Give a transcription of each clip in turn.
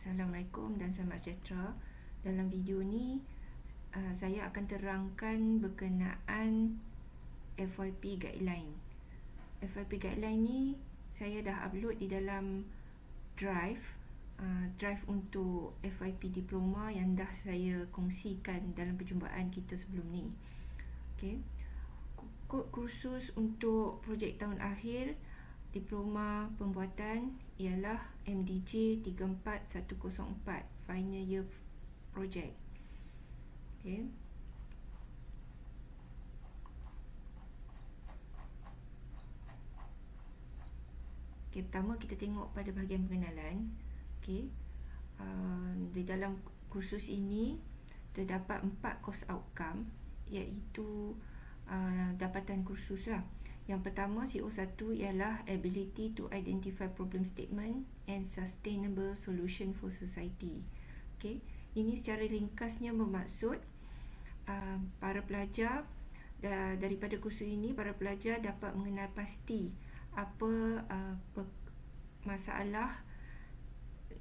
Assalamualaikum dan selamat sejahtera. Dalam video ni saya akan terangkan berkenaan FYP guideline. FYP guideline ni saya dah upload di dalam drive untuk FYP diploma yang dah saya kongsikan dalam perjumpaan kita sebelum ni. Okey. Kod kursus untuk projek tahun akhir diploma pembuatan ialah MDJ 34104 Final Year Project. Okay. Okay, pertama kita tengok pada bahagian pengenalan. Okay. Di dalam kursus ini terdapat 4 course outcome, iaitu dapatan kursus lah. Yang pertama, CO1 ialah ability to identify problem statement and sustainable solution for society. Okay. Ini secara ringkasnya bermaksud para pelajar daripada kursus ini, para pelajar dapat mengenal pasti apa masalah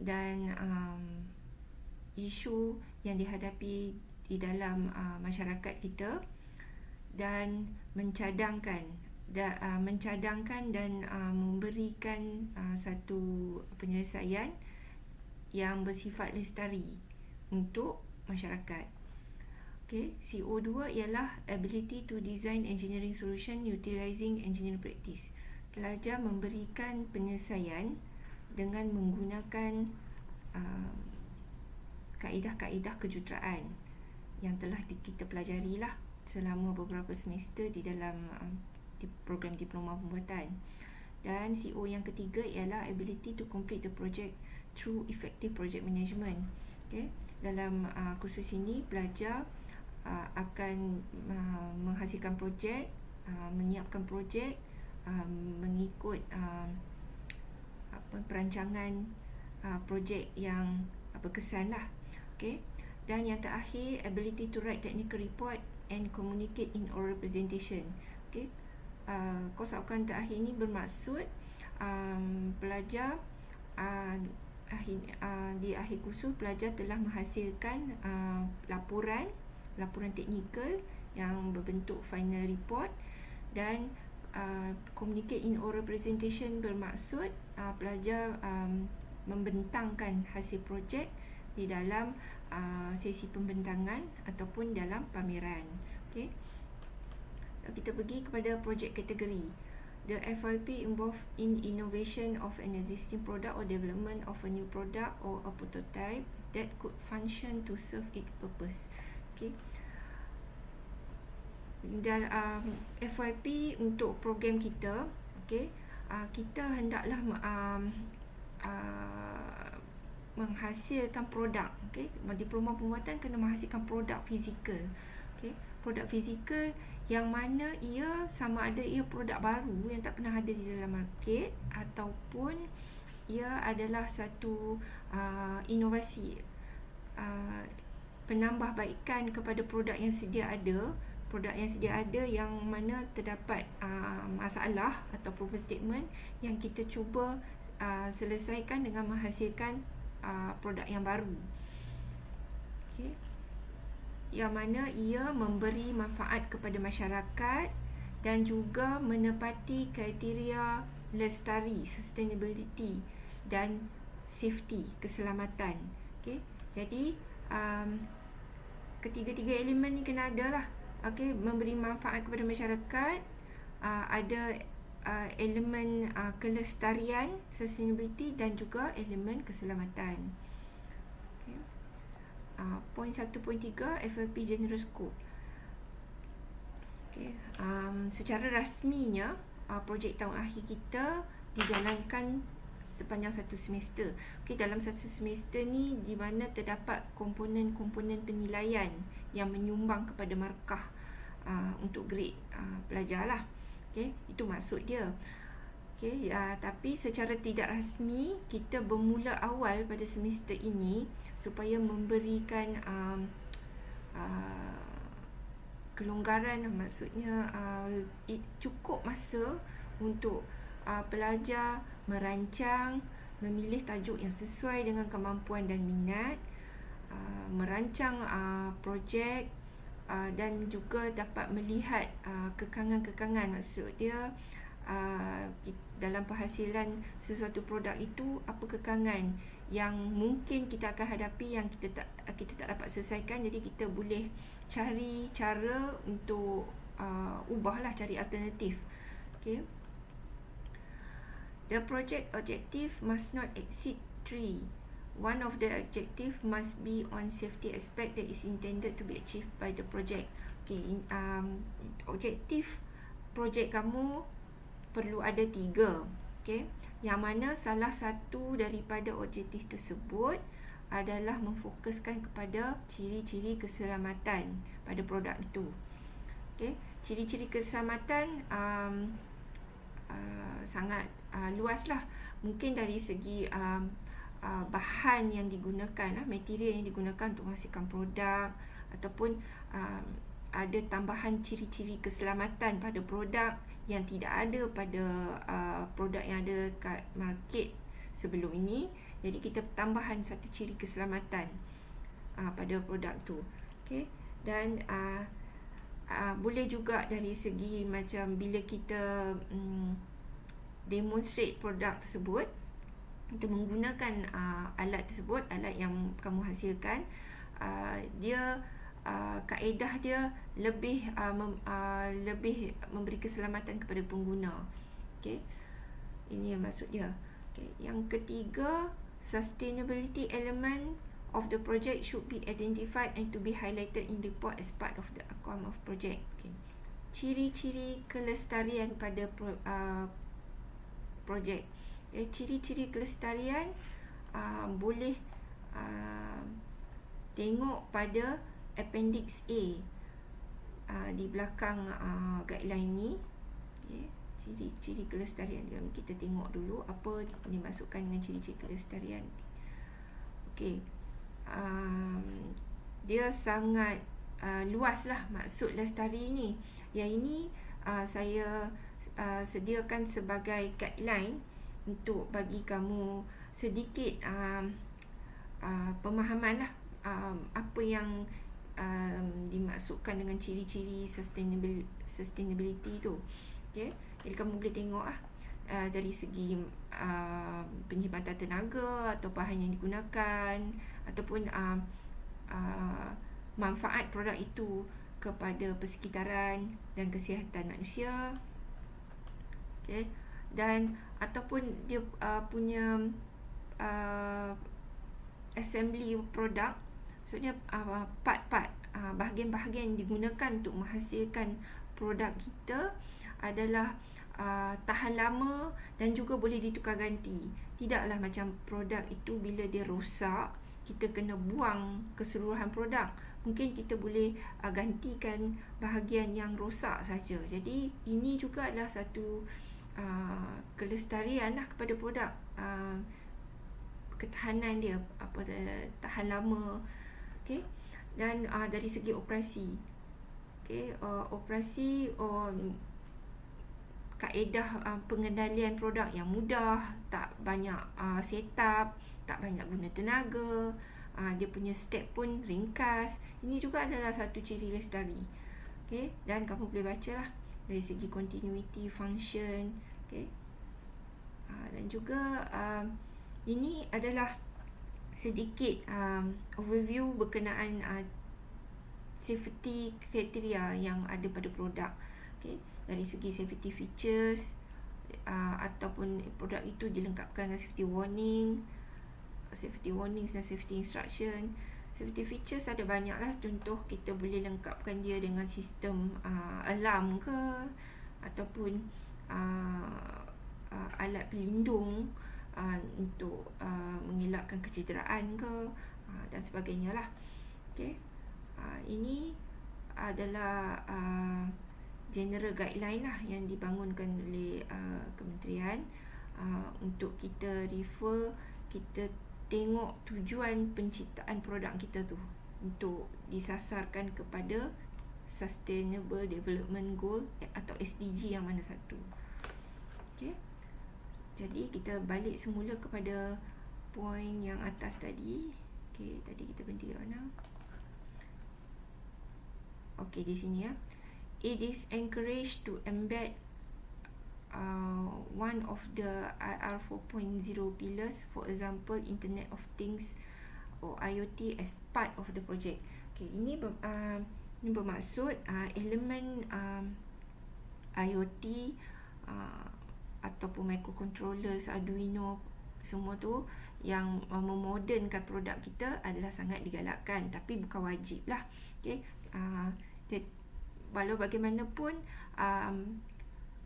dan isu yang dihadapi di dalam masyarakat kita, dan mencadangkan dan memberikan satu penyelesaian yang bersifat lestari untuk masyarakat. Okay. CO2 ialah ability to design engineering solution utilizing engineering practice. Pelajar memberikan penyelesaian dengan menggunakan kaedah-kaedah kejuruteraan yang telah kita pelajari lah selama beberapa semester di dalam program diploma pembuatan. Dan CO yang ketiga ialah ability to complete the project through effective project management. Okay. Dalam kursus ini pelajar akan menghasilkan projek, menyiapkan projek, mengikut perancangan projek yang berkesan lah. Okay. Dan yang terakhir, ability to write technical report and communicate in oral presentation. Okay. Course outcome terakhir ini bermaksud pelajar di akhir kursus pelajar telah menghasilkan laporan teknikal yang berbentuk final report, dan communicate in oral presentation bermaksud pelajar membentangkan hasil projek di dalam sesi pembentangan ataupun dalam pameran. Okay. Kita pergi kepada projek kategori. The FYP involved in innovation of an existing product or development of a new product or a prototype that could function to serve its purpose. Okay. Dan FYP untuk program kita, okay, kita hendaklah menghasilkan produk. Okay. Diploma pembuatan kena menghasilkan produk fizikal. Okay. Produk fizikal yang mana ia sama ada ia produk baru yang tak pernah ada di dalam market, ataupun ia adalah satu inovasi, penambahbaikan kepada produk yang sedia ada, yang mana terdapat masalah atau problem statement yang kita cuba selesaikan dengan menghasilkan produk yang baru. Okay. Yang mana ia memberi manfaat kepada masyarakat dan juga menepati kriteria lestari, sustainability dan safety, keselamatan. Okay. Jadi ketiga-tiga elemen ni kena ada lah. Okay. Memberi manfaat kepada masyarakat, ada elemen kelestarian, sustainability, dan juga elemen keselamatan. Okay. Poin 1.3 FYP General Scope. Okay. Secara rasminya projek tahun akhir kita dijalankan sepanjang satu semester. Okay, dalam satu semester ni di mana terdapat komponen-komponen penilaian yang menyumbang kepada markah untuk grade pelajar lah. Okay, itu maksud dia. Okay, tapi secara tidak rasmi kita bermula awal pada semester ini supaya memberikan kelonggaran, maksudnya cukup masa untuk pelajar merancang, memilih tajuk yang sesuai dengan kemampuan dan minat, merancang projek, dan juga dapat melihat kekangan-kekangan. Maksud dia dalam penghasilan sesuatu produk itu, apa kekangan yang mungkin kita akan hadapi yang kita tak dapat selesaikan. Jadi kita boleh cari cara untuk ubahlah, cari alternatif. Okay. The project objective must not exceed 3. One of the objective must be on safety aspect that is intended to be achieved by the project. Okay, objektif projek kamu perlu ada 3. Okay, yang mana salah satu daripada objektif tersebut adalah memfokuskan kepada ciri-ciri keselamatan pada produk itu. Okay, ciri-ciri keselamatan sangat luas lah. Mungkin dari segi bahan yang digunakan, material yang digunakan untuk menghasilkan produk, ataupun ada tambahan ciri-ciri keselamatan pada produk yang tidak ada pada produk yang ada kat market sebelum ini. Jadi kita tambahan satu ciri keselamatan pada produk tu. Okay. Dan boleh juga dari segi macam bila kita demonstrate produk tersebut, kita menggunakan alat tersebut, alat yang kamu hasilkan, dia kaedah dia lebih memberi keselamatan kepada pengguna. Okay. Ini yang maksud dia. Okay. Yang ketiga, sustainability element of the project should be identified and to be highlighted in report as part of the outcome of project. Okay. Ciri-ciri kelestarian pada projek. Ciri-ciri kelestarian boleh tengok pada appendix A di belakang guideline ni. Okay. Ciri-ciri kelestarian, kita tengok dulu apa dimasukkan dengan ciri-ciri kelestarian. Okay. Dia sangat luas lah maksud lestari ni. Yang ini saya sediakan sebagai guideline untuk bagi kamu sedikit pemahaman lah apa yang dimaksudkan dengan ciri-ciri sustainability tu. Okay. Jadi kamu boleh tengok lah dari segi penjimatan tenaga atau bahan yang digunakan, ataupun manfaat produk itu kepada persekitaran dan kesihatan manusia. Okay. Dan ataupun dia punya assembly produk, maksudnya part-part, bahagian-bahagian yang digunakan untuk menghasilkan produk kita adalah tahan lama dan juga boleh ditukar ganti. Tidaklah macam produk itu bila dia rosak, kita kena buang keseluruhan produk. Mungkin kita boleh gantikan bahagian yang rosak saja. Jadi ini juga adalah satu kelestarian lah kepada produk, ketahanan dia, tahan lama. Okay. Dan dari segi operasi, okay, operasi kaedah pengendalian produk yang mudah, tak banyak setup, tak banyak guna tenaga, dia punya step pun ringkas. Ini juga adalah satu ciri lestari. Okay. Dan kamu boleh baca lah dari segi continuity, function. Okay. Dan juga ini adalah sedikit overview berkenaan safety kriteria yang ada pada produk. Okay. Dari segi safety features, ataupun produk itu dilengkapkan dengan safety warnings dan safety instruction. Safety features ada banyak lah. Contoh, kita boleh lengkapkan dia dengan sistem alarm ke, ataupun alat pelindung untuk mengelakkan kecederaan ke, dan sebagainya lah. Okay. Ini adalah general guideline lah yang dibangunkan oleh kementerian untuk kita refer, kita tengok tujuan penciptaan produk kita tu untuk disasarkan kepada Sustainable Development Goal atau SDG yang mana satu. Okay. Jadi kita balik semula kepada point yang atas tadi. Okey, tadi kita berhenti kat mana? Okey, di sini ya. It is encouraged to embed one of the IR 4.0 pillars, for example Internet of Things or IoT, as part of the project. Okay, ini bermaksud elemen IoT ataupun microcontrollers, Arduino, semua tu yang memodernkan produk kita adalah sangat digalakkan, tapi bukan wajib lah. Okay, walau bagaimanapun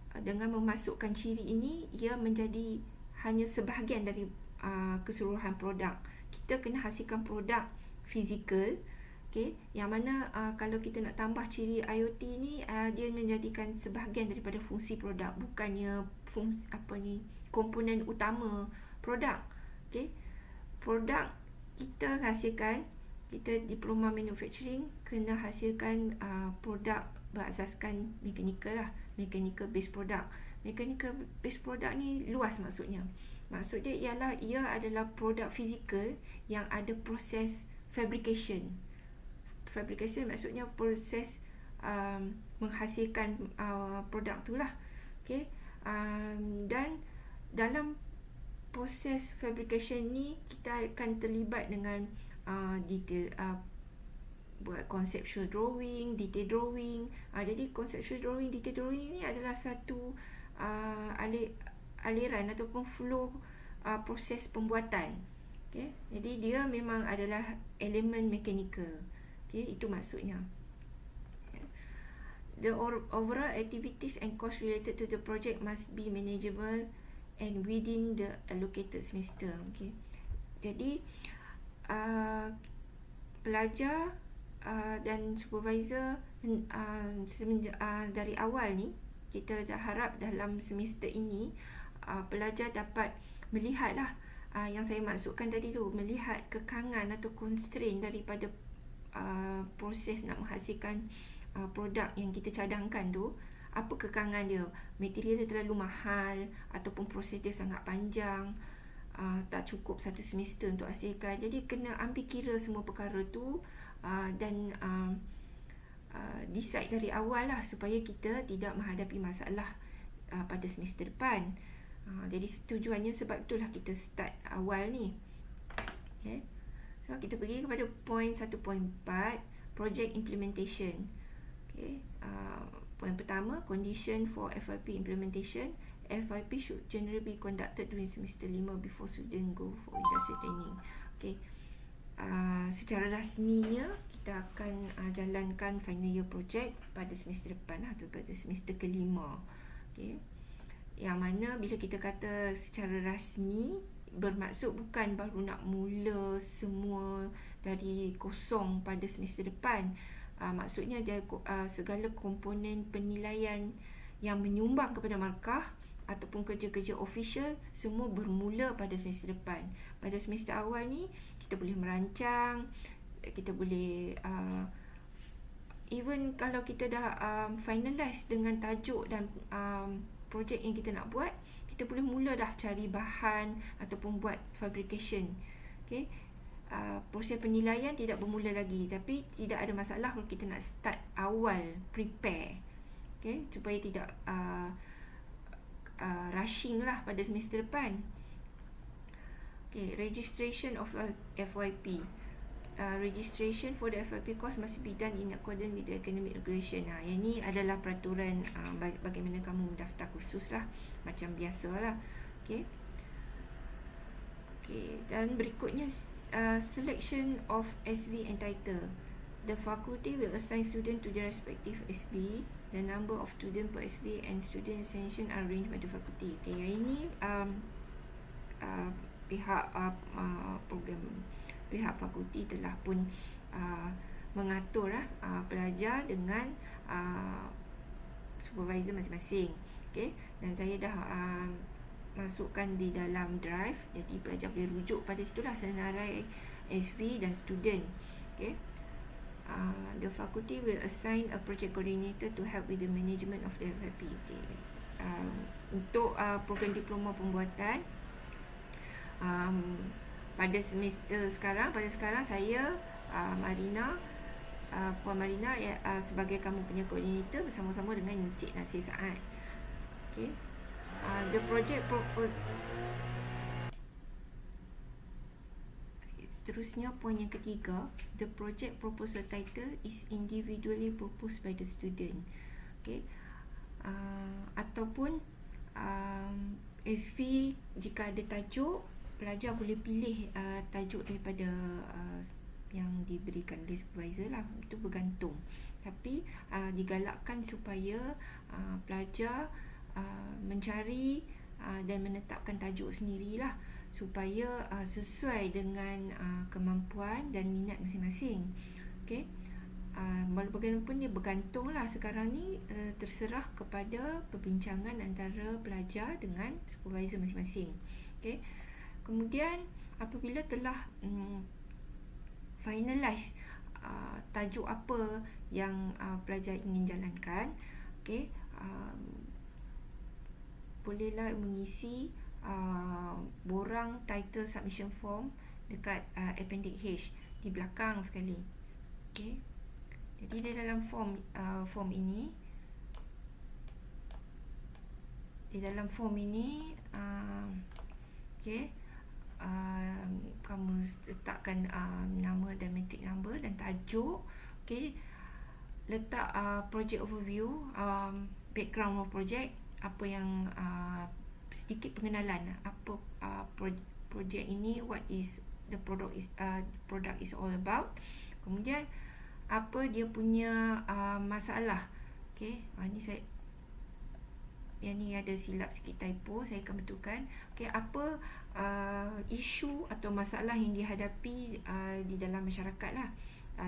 dengan memasukkan ciri ini, ia menjadi hanya sebahagian dari keseluruhan produk. Kita kena hasilkan produk fizikal, okay, yang mana kalau kita nak tambah ciri IoT ni, dia menjadikan sebahagian daripada fungsi produk, bukannya komponen utama produk. Okay, produk kita hasilkan, kita diploma manufacturing kena hasilkan produk berasaskan mechanical lah, mechanical based product. Mechanical based product ni luas maksudnya. Maksud dia ialah ia adalah produk fizikal yang ada proses fabrication. Fabrication maksudnya proses menghasilkan produk tu lah. Okay? Dan dalam proses fabrication ni kita akan terlibat dengan detail, buat conceptual drawing, detail drawing. Jadi conceptual drawing, detail drawing ni adalah satu aliran ataupun flow proses pembuatan. Okay? Jadi dia memang adalah elemen mechanical. Okay? Itu maksudnya. The overall activities and costs related to the project must be manageable and within the allocated semester. Okay? Jadi pelajar dan supervisor dari awal ni, kita dah harap dalam semester ini pelajar dapat melihatlah yang saya maksudkan tadi tu, melihat kekangan atau constraint daripada proses nak menghasilkan produk yang kita cadangkan tu. Apa kekangan dia? Material dia terlalu mahal ataupun proses dia sangat panjang, tak cukup satu semester untuk hasilkan. Jadi kena ambil kira semua perkara tu dan decide dari awal lah, supaya kita tidak menghadapi masalah pada semester depan. Jadi tujuannya sebab itulah kita start awal ni. Okay. So kita pergi kepada point 1.4, project implementation. Okay. Point pertama, condition for FYP implementation. FYP should generally be conducted during semester 5 before student go for industry training. Okay. Secara rasminya kita akan jalankan final year project pada semester depan atau pada semester kelima. Okay. Yang mana bila kita kata secara rasmi, bermaksud bukan baru nak mula semua dari kosong pada semester depan. Maksudnya dia segala komponen penilaian yang menyumbang kepada markah ataupun kerja-kerja official semua bermula pada semester depan. Pada semester awal ni kita boleh merancang, kita boleh even kalau kita dah finalize dengan tajuk dan projek yang kita nak buat, kita boleh mula dah cari bahan ataupun buat fabrication. Okay? Proses penilaian tidak bermula lagi, tapi tidak ada masalah kalau kita nak start awal prepare. Okay? Supaya tidak rushing lah pada semester depan. Okay, registration of FYP. Registration for the FYP course must be done in accordance with the academic regulation. Yang ni adalah peraturan bagaimana kamu daftar kursus lah, macam biasa lah. Okay. Okay, dan berikutnya selection of SV and title. The faculty will assign student to their respective SV. The number of student per SV and student ascension are arranged by the faculty. Okay, yang ini pihak program, pihak fakulti telah pun mengatur pelajar dengan supervisor masing-masing. Okay, dan saya dah masukkan di dalam drive, jadi pelajar boleh rujuk pada situlah senarai SV dan student. Okay. The faculty will assign a project coordinator to help with the management of the FYP. Okay. untuk program diploma pembuatan, pada semester sekarang, saya Marina, Puan Marina sebagai kamu punya koordinator bersama-sama dengan Encik Nasir Saad. Okay. The project seterusnya, poin yang ketiga, the project proposal title is individually proposed by the student. Okay. Ataupun SV, jika ada tajuk, pelajar boleh pilih tajuk daripada yang diberikan oleh supervisor lah, itu bergantung. Tapi digalakkan supaya pelajar mencari dan menetapkan tajuk sendirilah, supaya sesuai dengan kemampuan dan minat masing-masing. Okay. Walau bagaimanapun dia bergantung lah sekarang ni, terserah kepada perbincangan antara pelajar dengan supervisor masing-masing. Okay. Kemudian apabila telah finalize tajuk apa yang pelajar ingin jalankan, okay, bolehlah mengisi borang title submission form dekat appendix H di belakang sekali. Okay. Jadi di dalam form ini, okay, kamu letakkan nama dan matric number dan tajuk. Okay. Letak project overview, background of project, apa yang sedikit pengenalan apa projek ini, what is the product is all about. Kemudian apa dia punya masalah. Okay, yang ni ada silap sikit, typo, saya akan betulkan. Okay, apa isu atau masalah yang dihadapi di dalam masyarakat lah,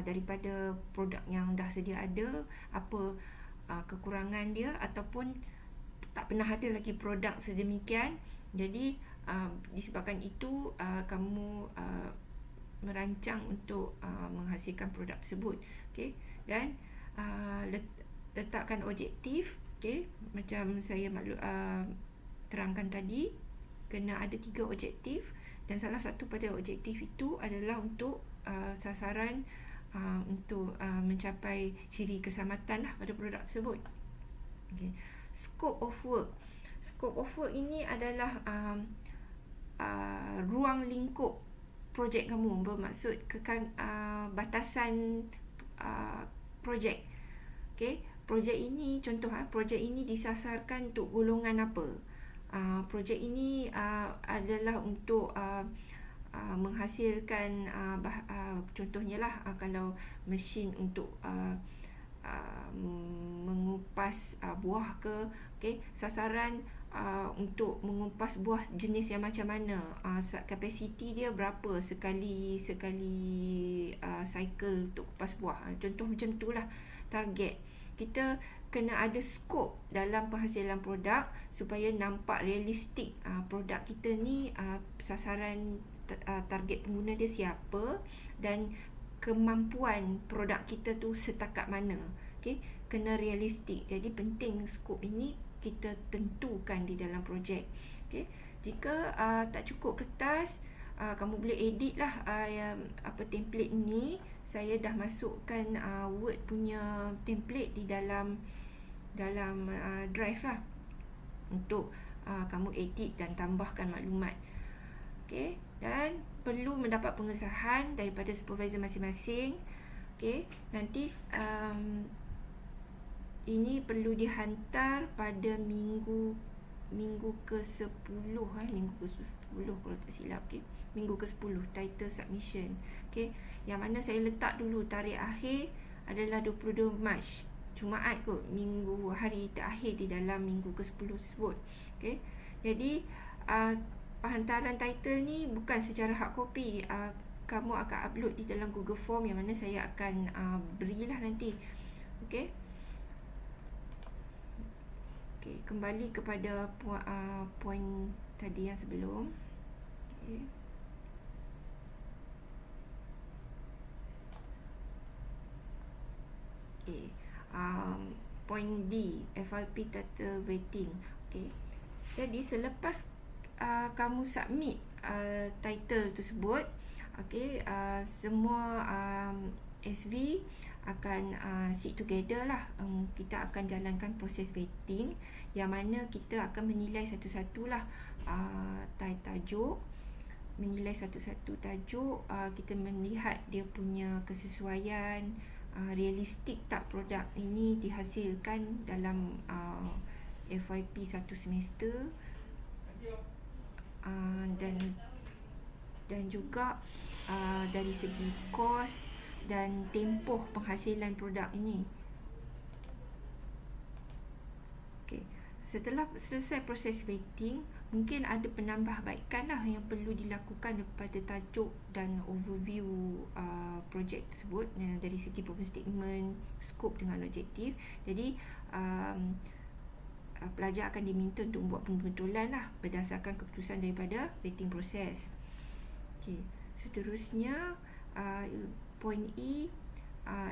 daripada produk yang dah sedia ada, apa kekurangan dia, ataupun tak pernah ada lagi produk sedemikian. Jadi disebabkan itu kamu merancang untuk menghasilkan produk tersebut. Okay. Dan letakkan objektif. Okay. Macam saya terangkan tadi, kena ada 3 objektif, dan salah satu pada objektif itu adalah untuk sasaran untuk mencapai ciri keselamatan lah pada produk tersebut. Okay. Scope of work ini adalah ruang lingkup projek kamu, bermaksud batasan projek. Okay. Projek ini, contoh projek ini disasarkan untuk golongan apa. Projek ini adalah untuk menghasilkan contohnya lah, kalau mesin untuk mengupas buah ke, okay, sasaran untuk mengupas buah jenis yang macam mana, kapasiti dia berapa sekali cycle untuk kupas buah, contoh macam tu lah. Target kita kena ada skop dalam penghasilan produk supaya nampak realistik produk kita ni, sasaran target pengguna dia siapa, dan kemampuan produk kita tu setakat mana. Okay, kena realistik. Jadi penting skop ini kita tentukan di dalam projek. Okay. Jika tak cukup kertas, kamu boleh edit lah template ni. Saya dah masukkan Word punya template di dalam drive lah, untuk kamu edit dan tambahkan maklumat. Okay. Dan perlu mendapat pengesahan daripada supervisor masing-masing. Okay. Nanti ini perlu dihantar pada minggu ke-10 minggu ke-10 kalau tak silap. Okay. Minggu ke-10 title submission. Okay. Yang mana saya letak dulu tarikh akhir adalah 22 Mac, Jumaat kot, hari terakhir di dalam minggu ke-10 tersebut. Okay. Jadi penghantaran title ni bukan secara hard copy, kamu akan upload di dalam Google Form yang mana saya akan berilah nanti. Okay. Okay, kembali kepada poin tadi yang sebelum. Okay. Okay. Point D, FRP title rating. Okay. Jadi selepas kamu submit title tersebut, okay, semua SV akan sit together lah. Kita akan jalankan proses vetting, yang mana kita akan menilai satu-satu lah tajuk, menilai satu-satu tajuk. Kita melihat dia punya kesesuaian, realistik tak produk ini dihasilkan dalam FYP satu semester, dan juga dari segi kos dan tempoh penghasilan produk ini. Okay. Setelah selesai proses vetting, mungkin ada penambahbaikan lah yang perlu dilakukan kepada tajuk dan overview projek tersebut, dari segi problem statement, skop dengan objektif. Jadi pelajar akan diminta untuk buat pembentulan lah berdasarkan keputusan daripada vetting proses. Okay. Seterusnya point E,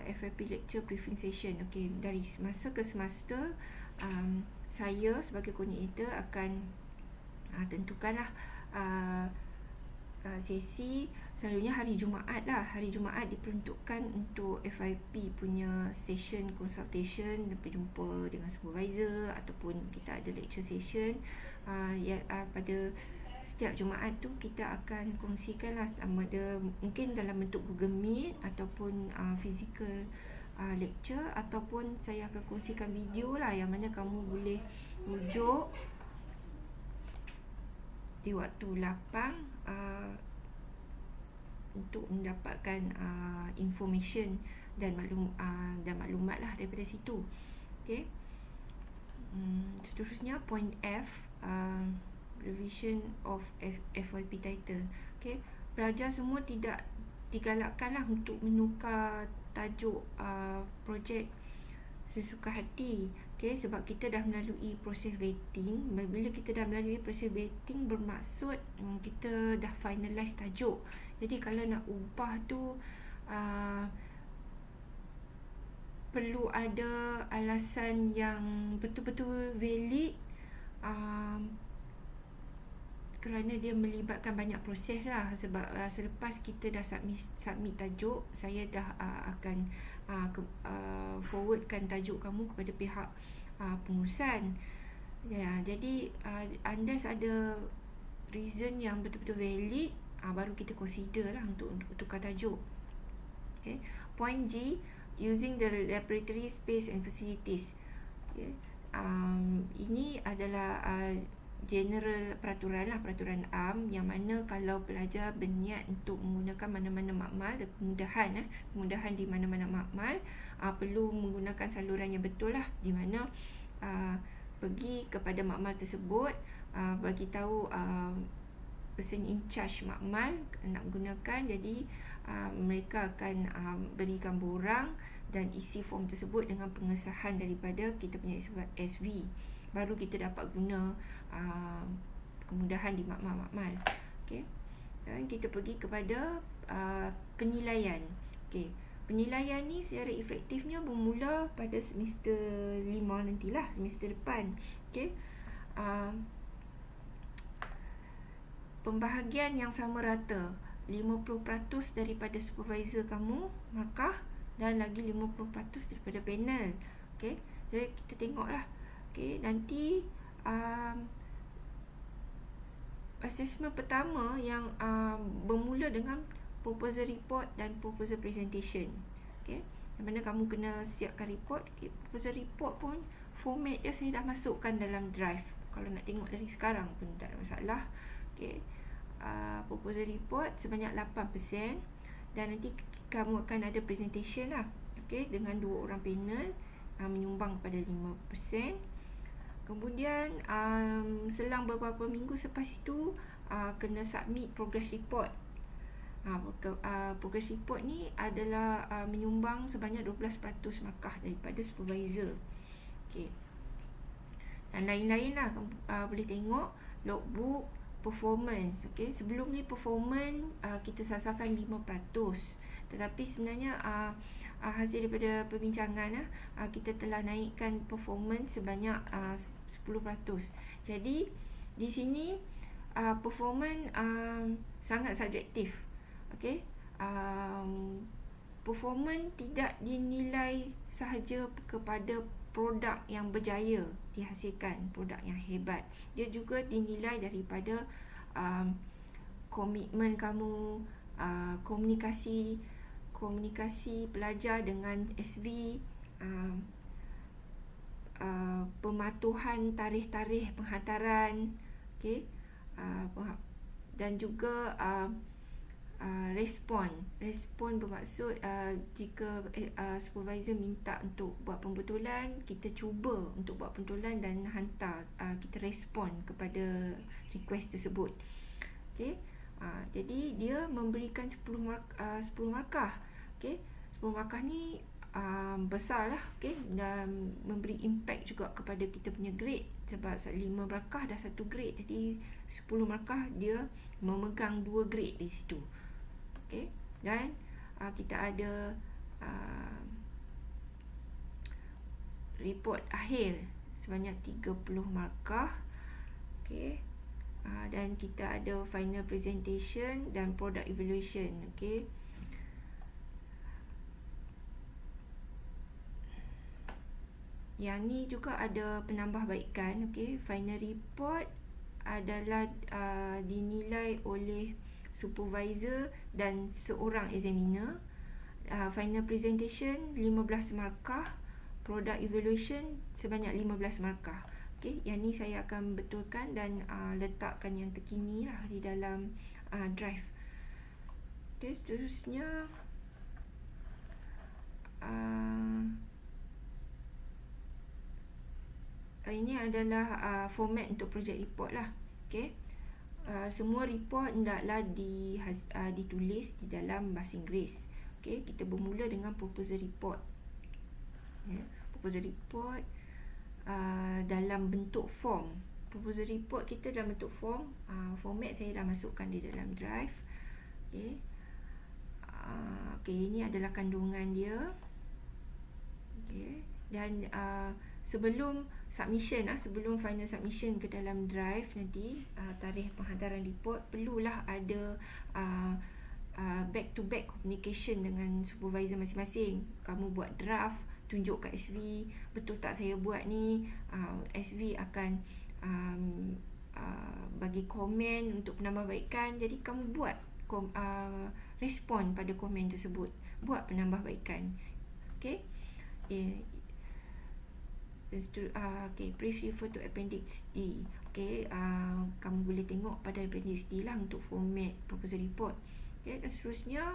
FYP lecture briefing session. Okay. Dari semasa ke semester, saya sebagai koordinator akan tentukanlah sesi. Selalunya hari Jumaat lah. Hari Jumaat diperuntukkan untuk FYP punya session consultation, berjumpa dengan supervisor, ataupun kita ada lecture session. Pada setiap Jumaat tu kita akan kongsikan lah, sama ada mungkin dalam bentuk Google Meet ataupun physical lecture, ataupun saya akan kongsikan video lah, yang mana kamu boleh rujuk di waktu lapang untuk mendapatkan information dan maklumat lah daripada situ. Okay. Seterusnya point F, revision of FYP title. Okay. Pelajar semua tidak digalakkan lah untuk menukar tajuk projek sesuka hati. Okay, sebab kita dah melalui proses vetting. Bila kita dah melalui proses vetting, bermaksud kita dah finalize tajuk. Jadi kalau nak ubah tu perlu ada alasan yang betul-betul valid, kerana dia melibatkan banyak proses lah. Sebab selepas kita dah submit tajuk, saya dah akan forwardkan tajuk kamu kepada pihak pengurusan. Ya, jadi unless ada reason yang betul-betul valid, baru kita consider lah untuk tukar tajuk. Okay. Point G, using the laboratory space and facilities. Okay. Ini adalah general peraturan lah, peraturan am, yang mana kalau pelajar berniat untuk menggunakan mana-mana makmal, kemudahan di mana-mana makmal, perlu menggunakan saluran yang betul lah, di mana pergi kepada makmal tersebut, bagi tahu person in charge makmal nak gunakan. Jadi mereka akan berikan borang dan isi form tersebut dengan pengesahan daripada kita punya SV. Baru kita dapat guna kemudahan di makmal-makmal. Okay. Dan kita pergi kepada penilaian. Okay. Penilaian ni secara efektifnya bermula pada semester 5 nantilah, semester depan. Okay. Pembahagian yang sama rata, 50% daripada supervisor kamu markah, dan lagi 50% daripada panel. Okay. Jadi kita tengoklah. Okay. Nanti assessment pertama yang bermula dengan proposal report dan proposal presentation. Okay. Yang mana kamu kena siapkan report. Okay. Proposal report pun format dia saya dah masukkan dalam drive. Kalau nak tengok dari sekarang pun tak ada masalah. Okay. Proposal report sebanyak 8%, dan nanti kamu akan ada presentation lah. Okay. Dengan 2 orang panel menyumbang pada 5%. Kemudian selang beberapa minggu selepas itu kena submit progress report. Progress report ni adalah menyumbang sebanyak 12% markah daripada supervisor. Okay. Dan lain-lain lah, boleh tengok logbook, performance. Okay, sebelum ni performance kita sasarkan 5%, tetapi sebenarnya hasil daripada perbincangan kita telah naikkan performance sebanyak 10%. Jadi di sini performance sangat subjektif. Okay, performance tidak dinilai sahaja kepada produk yang berjaya dihasilkan, produk yang hebat. Dia juga dinilai daripada komitmen kamu, komunikasi pelajar dengan SV, pematuhan tarikh-tarikh penghantaran, okay, dan juga respon bermaksud jika supervisor minta untuk buat pembetulan, kita cuba untuk buat pembetulan dan hantar, kita respon kepada request tersebut. Okay, jadi dia memberikan 10 markah. Okay, 10 markah ni besar lah, okay, dan memberi impact juga kepada kita punya grade, sebab 5 markah dah 1 grade, jadi 10 markah dia memegang 2 grade di situ. Okay, dan kita ada report akhir sebanyak 30 markah. Okay, dan kita ada final presentation dan product evaluation. Okay, yang ni juga ada penambahbaikan. Okay, final report adalah dinilai oleh supervisor dan seorang examiner. Final presentation 15 markah, product evaluation sebanyak 15 markah. Okay, yang ni saya akan betulkan dan letakkan yang terkini lah di dalam drive. Okay, seterusnya ini adalah format untuk project report lah. Okay, semua report hendaklah ditulis di dalam bahasa Inggeris. Okay, kita bermula dengan proposal report. Proposal report dalam bentuk form. Proposal report kita dalam bentuk form. Format saya dah masukkan di dalam drive. Okay, ini adalah kandungan dia. Okay, dan sebelum submission, sebelum final submission ke dalam drive nanti, tarikh penghantaran report, perlulah ada back to back communication dengan supervisor masing-masing. Kamu buat draft, tunjuk kat SV, betul tak saya buat ni, SV akan bagi komen untuk penambahbaikan. Jadi kamu buat respon pada komen tersebut, buat penambahbaikan. Okay, okay, please refer to appendix D. Okay, kamu boleh tengok pada appendix D lah untuk format proposal report. Okay, dan seterusnya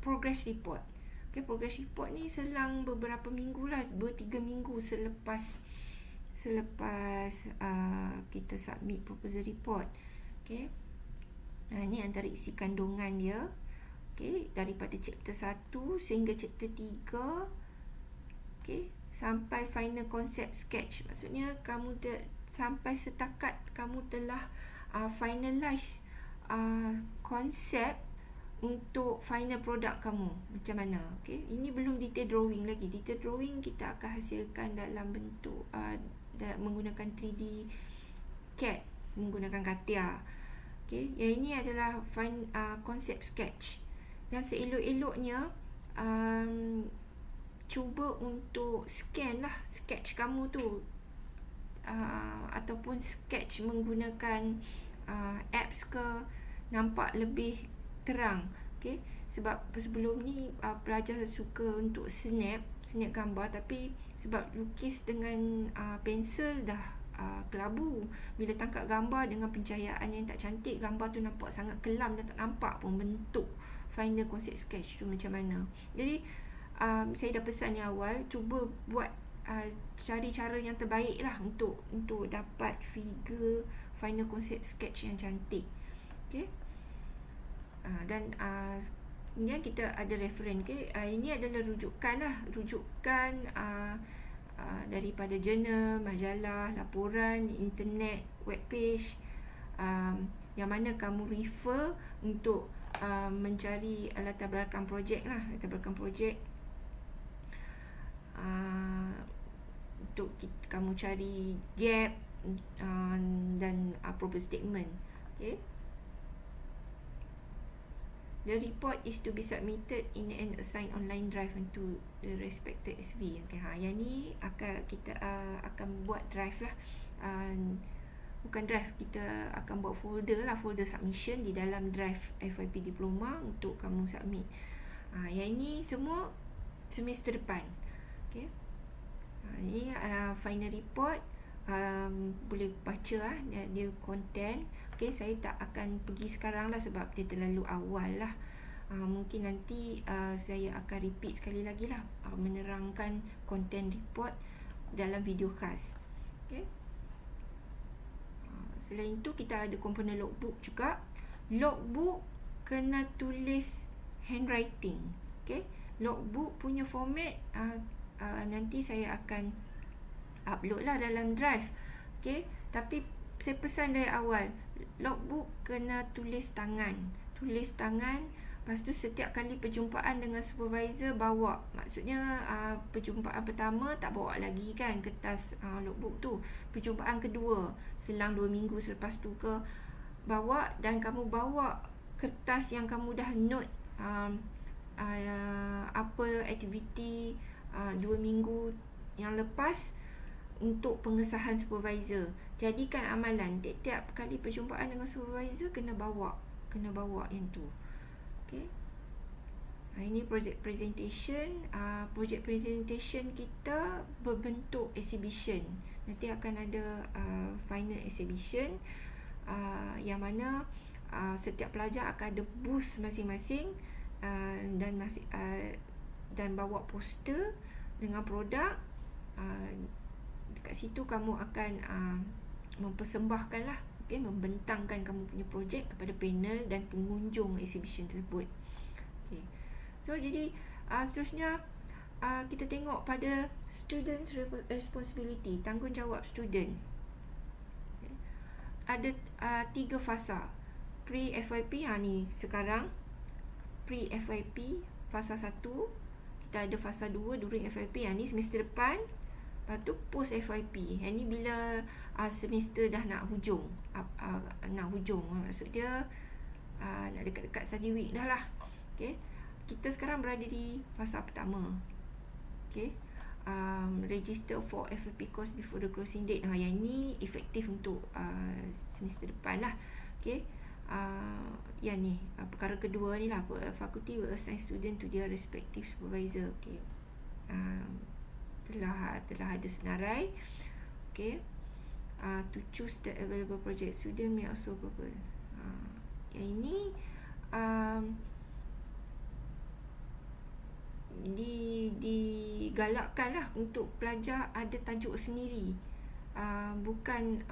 progress report. Okay, progress report ni selang beberapa minggu lah, 2-3 minggu selepas kita submit proposal report. Okay, ni antara isi kandungan dia. Okay, daripada chapter 1 sehingga chapter 3. Okay, sampai final concept sketch. Maksudnya kamu sampai setakat kamu telah finalize konsep untuk final product kamu macam mana. Okay, ini belum detail drawing lagi. Detail drawing kita akan hasilkan dalam bentuk menggunakan 3D CAD, menggunakan CATIA. Okay, yang ini adalah concept sketch. Dan seelok-eloknya cuba untuk scan lah sketch kamu tu, ataupun sketch menggunakan apps ke, nampak lebih terang. Okay, sebab sebelum ni pelajar suka untuk snap gambar, tapi sebab lukis dengan pensel dah kelabu, bila tangkap gambar dengan pencahayaan yang tak cantik, gambar tu nampak sangat kelam dan tak nampak pun bentuk final concept sketch tu macam mana. Jadi saya dah pesan yang awal, cuba buat cari cara yang terbaik lah untuk dapat figure final concept sketch yang cantik. Okay, dan ini kita ada referen. Okay, ini adalah rujukan daripada jurnal, majalah, laporan, internet, web page, yang mana kamu refer untuk mencari latar belakang projek lah, latar belakang projek, untuk kamu cari gap dan appropriate statement. Okay. The report is to be submitted in an assigned online drive to the respected SV. Okay, yang ni kita akan buat drive lah. Bukan drive, kita akan buat folder lah, folder submission di dalam drive FYP diploma untuk kamu submit. Yang ini semua semester depan. Okay. Ini final report, boleh baca lah dia content. Okay, saya tak akan pergi sekarang lah sebab dia terlalu awal lah. Mungkin nanti saya akan repeat sekali lagi lah, menerangkan content report dalam video khas. Okay. Selain itu kita ada komponen logbook juga. Logbook kena tulis handwriting. Okay. Logbook punya format nanti saya akan upload lah dalam drive. Okay. Tapi saya pesan dari awal, logbook kena tulis tangan. Tulis tangan. Lepas tu setiap kali perjumpaan dengan supervisor bawa. Maksudnya perjumpaan pertama tak bawa lagi kan kertas logbook tu. Perjumpaan kedua selang 2 minggu selepas tu ke bawa, dan kamu bawa kertas yang kamu dah note apa aktiviti 2 minggu yang lepas untuk pengesahan supervisor. Jadikan amalan tiap-tiap kali perjumpaan dengan supervisor kena bawa yang tu. Okay. Ini project presentation. Project presentation kita berbentuk exhibition. Nanti akan ada final exhibition yang mana setiap pelajar akan ada booth masing-masing, dan bawa poster dengan produk. Dekat situ kamu akan mempersembahkan lah, okay, membentangkan kamu punya projek kepada panel dan pengunjung exhibition tersebut. Okay. So jadi seterusnya kita tengok pada students responsibility, tanggungjawab student. Okay. Ada 3 fasa. Pre-FYP, ni sekarang pre-FYP fasa 1. Kita ada fasa 2 during FYP, ni semester depan. Lepas tu post FYP. Yang ni bila semester dah nak hujung. Maksud dia nak dekat-dekat study week dah lah. Okay. Kita sekarang berada di fasa pertama. Okay. Register for FYP course before the closing date. Yang ni efektif untuk semester depan lah. Okay. Yang ni perkara kedua ni lah, faculty will assign student to their respective supervisor. Okay. Telah ada senarai. Okay. To choose the available project, student may also propose. Yang ini digalakkan lah untuk pelajar ada tajuk sendiri. Bukan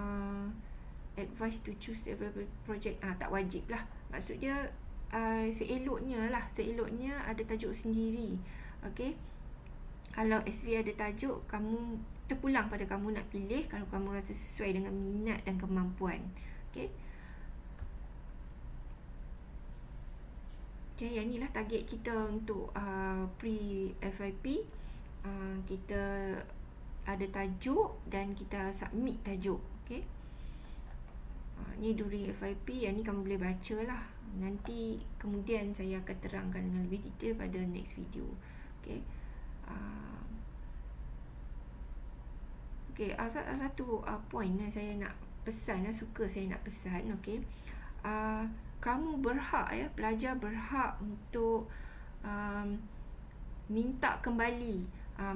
advice to choose the available project. Tak wajib lah. Maksud dia seeloknya ada tajuk sendiri. Okay. Kalau SV ada tajuk, kamu terpulang pada kamu nak pilih kalau kamu rasa sesuai dengan minat dan kemampuan. Okay. Okay, yang inilah target kita untuk pre-FYP. Kita ada tajuk dan kita submit tajuk. Okay. Ni during FYP, yang ni kamu boleh baca lah. Nanti kemudian saya akan terangkan dengan lebih detail pada next video. Okay. Okay, satu point yang saya nak pesan, saya nak pesan. Okay. Kamu berhak, pelajar berhak untuk minta kembali.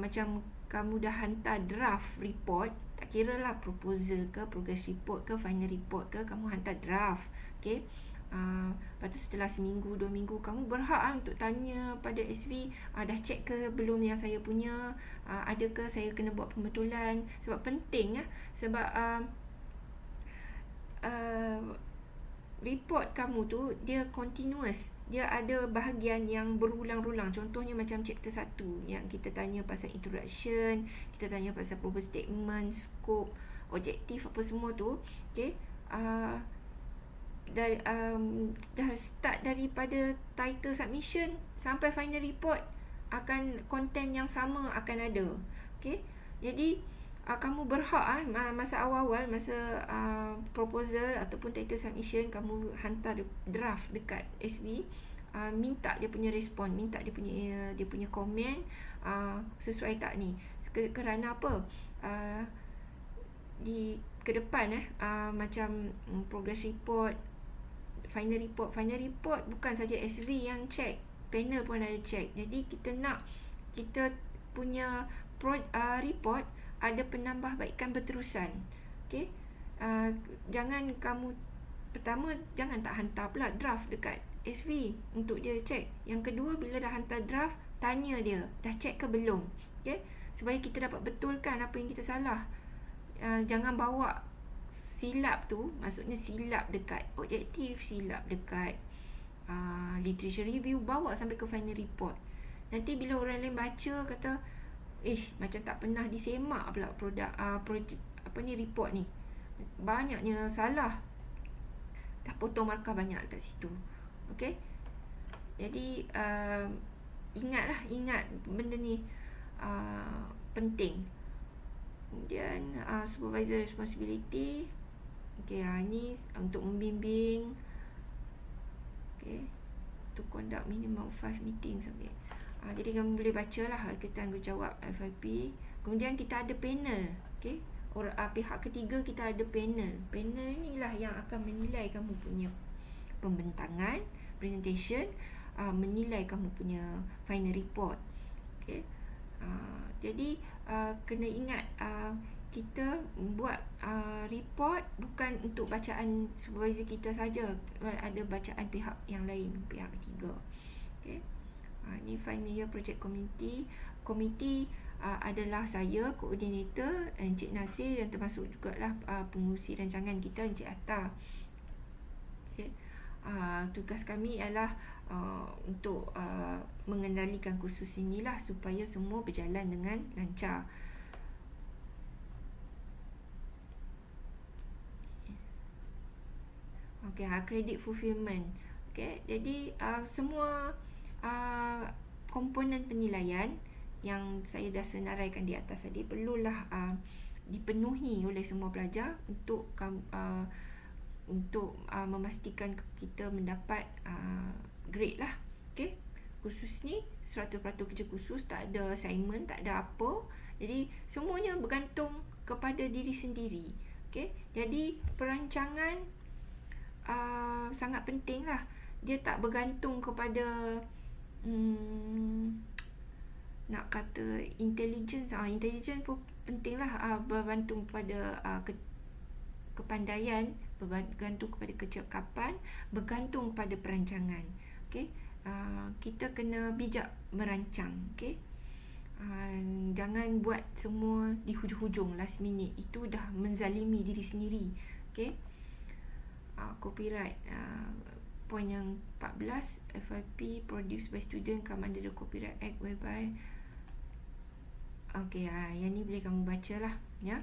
Macam kamu dah hantar draft report, tak kira lah proposal ke, progress report ke, final report ke, kamu hantar draft. Okay. Lepas tu setelah seminggu, 2 minggu, kamu berhak untuk tanya pada SV, dah check ke belum yang saya punya, adakah saya kena buat pembetulan. Sebab penting sebab report kamu tu dia continuous, dia ada bahagian yang berulang-ulang. Contohnya macam chapter 1 yang kita tanya pasal introduction, kita tanya pasal proposal statement, scope, objektif, apa semua tu. Okay. dah start daripada title submission sampai final report, akan konten yang sama akan ada. Okay, jadi kamu berhak masa awal-awal, masa proposal ataupun title submission, kamu hantar draft dekat SV, minta dia punya respon, minta dia punya komen, sesuai tak ni. Kerana apa? Di ke depan macam progress report, final report bukan saja SV yang check, panel pun ada check. Jadi kita nak kita punya report ada penambahbaikan berterusan. Okay, jangan kamu pertama jangan tak hantar pula draft dekat SV untuk dia check. Yang kedua, bila dah hantar draft, tanya dia dah check ke belum. Okay, supaya kita dapat betulkan apa yang kita salah. Jangan bawa silap tu, maksudnya silap dekat objektif, silap dekat literature review, bawa sampai ke final report. Nanti bila orang lain baca kata, macam tak pernah disemak pula projek report ni, banyaknya salah, dah potong markah banyak kat situ. Okay, jadi ingat benda ni penting. Kemudian supervisor responsibility. Okay, ni untuk membimbing. Okay, to conduct minimum 5 meetings. Okay, jadi kamu boleh baca lah kita tanggungjawab FYP. Kemudian kita ada panel. Okay, pihak ketiga kita ada panel. Panel ni lah yang akan menilai kamu punya pembentangan, presentation, menilai kamu punya final report. Okay, jadi kena ingat, kita buat report bukan untuk bacaan supervisor kita saja, ada bacaan pihak yang lain, pihak ketiga. Okay, ni final year project committee adalah saya, koordinator, Encik Nasir, dan termasuk jugalah pengurusi rancangan kita, Encik Atta. Okay, tugas kami ialah untuk mengendalikan kursus inilah supaya semua berjalan dengan lancar. Okay, credit fulfillment. Okay, jadi semua komponen penilaian yang saya dah senaraikan di atas tadi perlulah dipenuhi oleh semua pelajar untuk memastikan kita mendapat grade lah. Okay, kursus ni 100% kerja kursus, tak ada assignment, tak ada apa. Jadi semuanya bergantung kepada diri sendiri. Okay, jadi perancangan sangat penting lah. Dia tak bergantung kepada nak kata intelligence. Intelligence pun penting lah, bergantung pada kepandaian, bergantung kepada kecekapan, bergantung pada perancangan. Okay, kita kena bijak merancang. Okay, jangan buat semua di hujung-hujung, last minute. Itu dah menzalimi diri sendiri. Okay, copyright, point yang 14, FYP produced by student come under the Copyright Act whereby. Okay, yang ni boleh kamu baca lah, ya.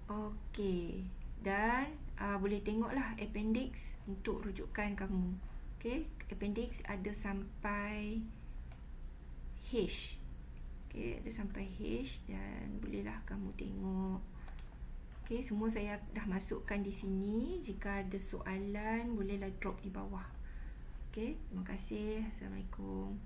Okay, dan boleh tengoklah appendix untuk rujukan kamu. Okay, appendix ada sampai H. Okay, ada sampai H, dan bolehlah kamu tengok. Okay, semua saya dah masukkan di sini. Jika ada soalan, bolehlah drop di bawah. Okay, terima kasih. Assalamualaikum.